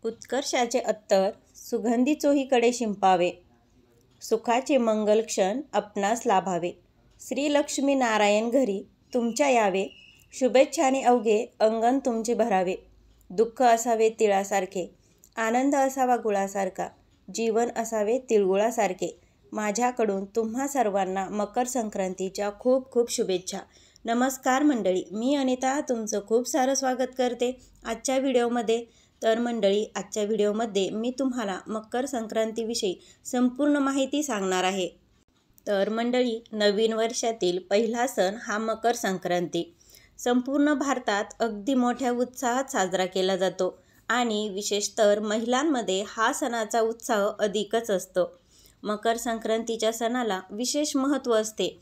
उत्कर्षाचे अत्तर सुगंधी चोहीकडे शिंपावे, सुखाचे मंगल क्षण आपणास लाभावे. श्री लक्ष्मी नारायण घरी तुमच्या यावे, शुभेच्छाने अवघे अंगण तुमचे भरावे. दुःख असावे तिळासारखे, आनंद असावा गुळासारखा, जीवन असावे तिळगुळासारखे. माझ्याकडून तुम्हा सर्वांना मकर संक्रांतीच्या खूप खूप शुभेच्छा. नमस्कार मंडळी, मी अनिता तुमचं खूप सारं स्वागत करते आजच्या व्हिडिओमध्ये. तर मंडळी, आजच्या व्हिडिओमध्ये मी तुम्हाला मकर संक्रांतीविषयी संपूर्ण माहिती सांगणार आहे. तर मंडळी, नवीन वर्षातील पहिला सण हा मकर संक्रांती संपूर्ण भारतात अगदी मोठ्या उत्साहात साजरा केला जातो आणि विशेषतः महिलांमध्ये हा सणाचा उत्साह अधिकच असतो. मकर संक्रांतीच्या सणाला विशेष महत्त्व असते.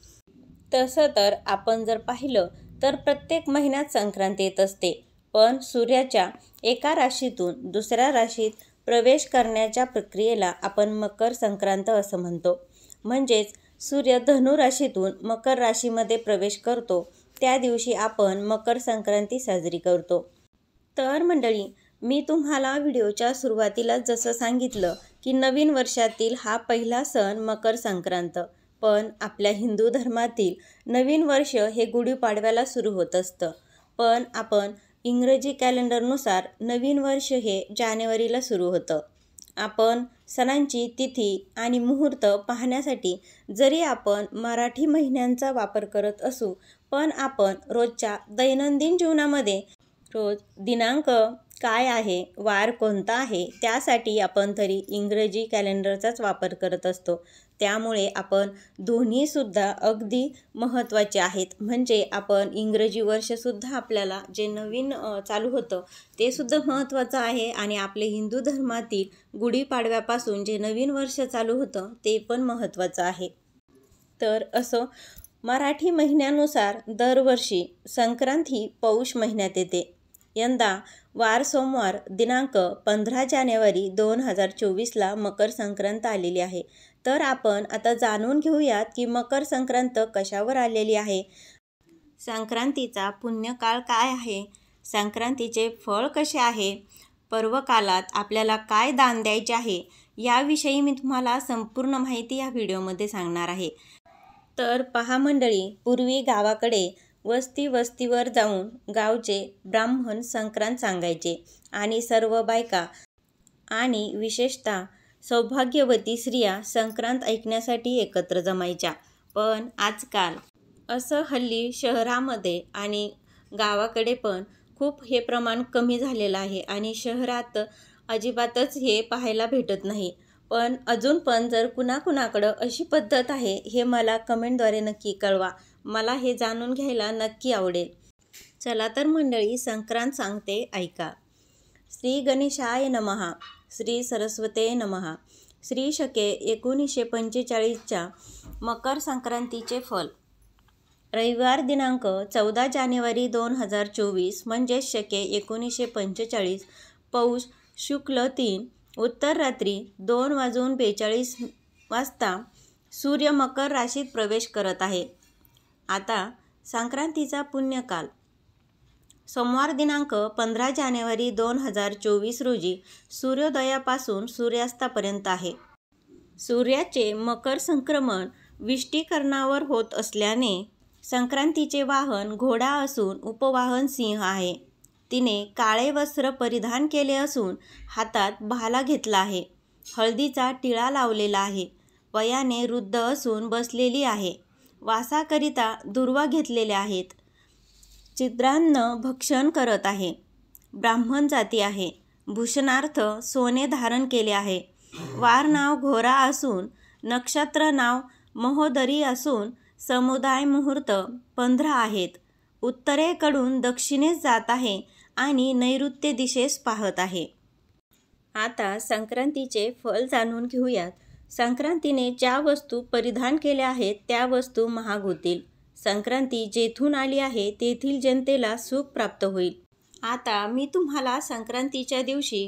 तसं तर आपण जर पाहिलं तर प्रत्येक महिन्यात संक्रांत येत असते, पण सूर्याच्या एका राशीतून दुसऱ्या राशीत प्रवेश करण्याच्या प्रक्रियेला आपण मकर संक्रांत असं म्हणतो. म्हणजेच सूर्य धनु राशीतून मकर राशीमध्ये प्रवेश करतो त्या दिवशी आपण मकर संक्रांती साजरी करतो. तर मंडळी, मी तुम्हाला व्हिडिओच्या सुरुवातीला जसं सांगितलं की नवीन वर्षातील हा पहिला सण मकर संक्रांत, पण आपल्या हिंदू धर्मातील नवीन वर्ष हे गुढीपाडव्याला सुरू होत असतं. पण आपण इंग्रजी कॅलेंडरनुसार नवीन वर्ष हे जानेवारीला सुरू होतं. आपण सणांची तिथी आणि मुहूर्त पाहण्यासाठी जरी आपण मराठी महिन्यांचा वापर करत असू, पण आपण रोजच्या दैनंदिन जीवनामध्ये रोज दिनांक काय आहे, वार कोणता आहे, त्यासाठी आपण तरी इंग्रजी कॅलेंडरचाच वापर करत असतो. त्यामुळे आपण दोन्हीसुद्धा अगदी महत्त्वाचे आहेत. म्हणजे आपण इंग्रजी वर्षसुद्धा आपल्याला जे नवीन चालू होतं ते सुद्धा महत्त्वाचं आहे आणि आपले हिंदू धर्मातील गुढीपाडव्यापासून जे नवीन वर्ष चालू होतं ते पण महत्त्वाचं आहे. तर असं मराठी महिन्यानुसार दरवर्षी संक्रांत ही पौष महिन्यात येते. यंदा वार सोमवार दिनांक 15 जानेवारी 2024ला मकर संक्रांत आलेली आहे. तर आपण आता जाणून घेऊयात की मकर संक्रांत कशावर आलेली आहे, संक्रांतीचा पुण्यकाळ काय आहे, संक्रांतीचे फळ कसे आहे, पर्वकालात आपल्याला काय दान द्यायचे आहे, याविषयी मी तुम्हाला संपूर्ण माहिती या व्हिडिओमध्ये सांगणार आहे. तर पहा मंडळी, पूर्वी गावाकडे वस्तीवर जाऊन गावचे ब्राह्मण संक्रांत सांगायचे आणि सर्व बायका आणि विशेषतः सौभाग्यवती स्त्रिया संक्रांत ऐकण्यासाठी एकत्र जमायच्या. पण आजकाल असं हल्ली शहरामध्ये आणि गावाकडे पण खूप हे प्रमाण कमी झालेलं आहे आणि शहरात अजिबातच हे पाहायला भेटत नाही. पण अजून पण जर कुणाकुणाकडं अशी पद्धत आहे हे मला कमेंटद्वारे नक्की कळवा. मला हे जाणून घ्यायला नक्की आवडेल. चला तर मंडळी, संक्रांत सांगते, ऐका. श्री गणेशाय नमः, श्री सरस्वते नमः. श्री शके 1945च्या मकर संक्रांतीचे फल. रविवार दिनांक 14 जानेवारी 2024 म्हणजेच शके 1945, पौष शुक्ल 3, उत्तर रात्री 2:42 सूर्य मकर राशीत प्रवेश करत आहे. आता संक्रांतीचा पुण्यकाल. सोमवार दिनांक 15 जानेवारी 2024 रोजी सूर्योदयापासून सूर्यास्तापर्यंत आहे. सूर्याचे मकर संक्रमण विष्टीकरणावर होत असल्याने संक्रांतीचे वाहन घोडा असून उपवाहन सिंह आहे. तिने काळे वस्त्र परिधान केले असून हातात भाला घेतला आहे. हळदीचा टिळा लावलेला आहे. वयाने वृद्ध असून बसलेली आहे. वासाकरिता दुर्वा घेतलेल्या आहेत. छिद्रान्न भक्षण करत आहे. ब्राह्मण जाती आहे. भूषणार्थ सोने धारण केले आहे. वार नाव घोरा असून नक्षत्र नाव महोदरी असून समुदाय मुहूर्त 15 आहेत. उत्तरेकडून दक्षिणेस जात आहे आणि नैऋत्य दिशेस पाहत आहे. आता संक्रांतीचे फल जाणून घेऊयात. संक्रांतीने ज्या वस्तू परिधान केल्या आहेत त्या वस्तू महाग होतील. संक्रांती जेथून आली आहे तेथील जनतेला सुख प्राप्त होईल. आता मी तुम्हाला संक्रांतीच्या दिवशी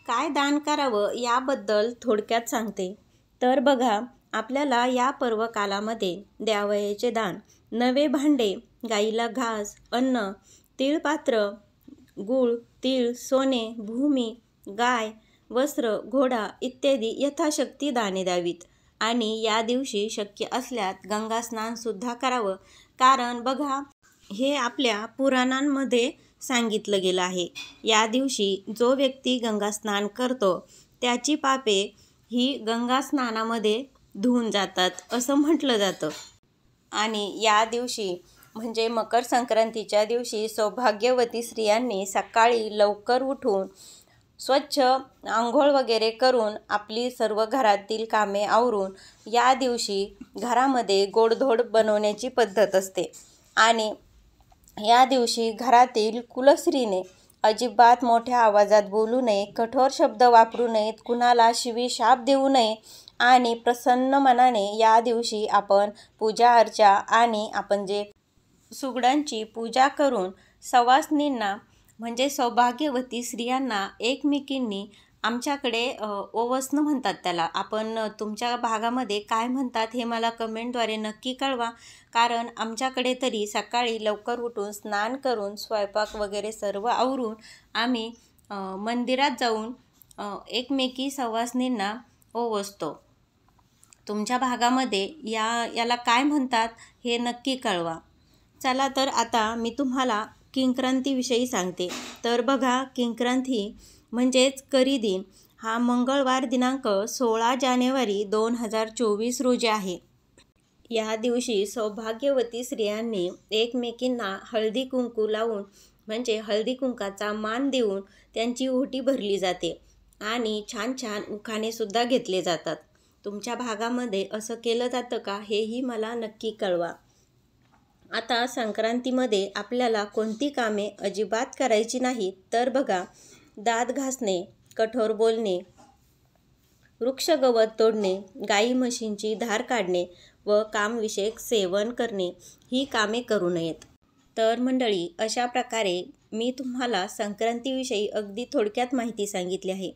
काय दान करावं याबद्दल थोडक्यात सांगते. तर बघा, आपल्याला या पर्वकालामध्ये द्यावयाचे दान: नवे भांडे, गाईला घास, अन्न, तिळपात्र, गूळ, तीळ, सोने, भूमी, गाय, वस्त्र, घोडा इत्यादी यथाशक्ती दाने द्यावीत आणि या दिवशी शक्य असल्यास गंगा स्नानसुद्धा करावं. कारण बघा, हे आपल्या पुराणांमध्ये सांगितलं गेलं आहे. या दिवशी जो व्यक्ती गंगा स्नान करतो त्याची पापे ही गंगा स्नानामध्ये धुवून जातात असं म्हटलं जातं. आणि या दिवशी म्हणजे मकर संक्रांतीच्या दिवशी सौभाग्यवती स्त्रियांनी सकाळी लवकर उठून स्वच्छ आंघोळ वगैरे करून आपली सर्व घरातील कामे आवरून या दिवशी घरामध्ये गोडधोड बनवण्याची पद्धत असते. आणि या दिवशी घरातील कुलस्त्रीने अजिबात मोठ्या आवाजात बोलू नये, कठोर शब्द वापरू नयेत, कुणाला शिवीशाप देऊ नये आणि प्रसन्न मनाने या दिवशी आपण पूजा अर्चा आणि आपण जे सुगडांची पूजा करून सवासनींना म्हणजे सौभाग्यवती स्त्रियांना एकमेकींनी आमच्याकडे ओवसणं म्हणतात त्याला. आपण तुमच्या भागामध्ये काय म्हणतात हे मला कमेंटद्वारे नक्की कळवा. कारण आमच्याकडे तरी सकाळी लवकर उठून स्नान करून स्वयंपाक वगैरे सर्व आवरून आम्ही मंदिरात जाऊन एकमेकी सवासनींना ओवसतो. तुमच्या भागामध्ये याला काय म्हणतात हे नक्की कळवा. चला तर आता मी तुम्हाला किंक्रांतीविषयी सांगते. तर बघा, किंक्रांती म्हणजेच करी हा मंगळवार दिनांक 16 जानेवारी 2024 रोजी आहे. या दिवशी सौभाग्यवती स्त्रियांनी एकमेकींना हळदी कुंकू लावून म्हणजे हळदी कुंकाचा मान देऊन त्यांची ओटी भरली जाते आणि छान छान उखाणेसुद्धा घेतले जातात. तुमच्या भागामध्ये असं केलं जातं का हेही मला नक्की कळवा. आता संक्रांतीमध्ये आपल्याला कोणती कामे अजिबात करायची नाहीत. तर बघा, दात घासणे, कठोर बोलणे, वृक्ष गवत तोडणे, गाई म्हशींची धार काढणे व कामविषयक सेवन करणे ही कामे करू नयेत. तर मंडळी, अशा प्रकारे मी तुम्हाला संक्रांतीविषयी अगदी थोडक्यात माहिती सांगितली आहे.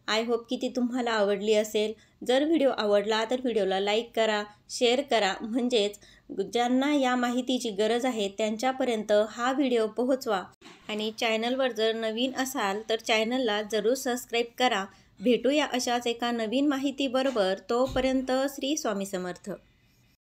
आय होप की ती तुम्हाला आवडली असेल. जर व्हिडिओ आवडला तर व्हिडिओला लाईक करा, शेअर करा, म्हणजेच ज्यांना या माहितीची गरज आहे त्यांच्यापर्यंत हा व्हिडिओ पोहोचवा. आणि चॅनलवर जर नवीन असाल तर चॅनलला जरूर सबस्क्राईब करा. भेटूया अशाच एका नवीन माहितीबरोबर. तोपर्यंत श्री स्वामी समर्थ.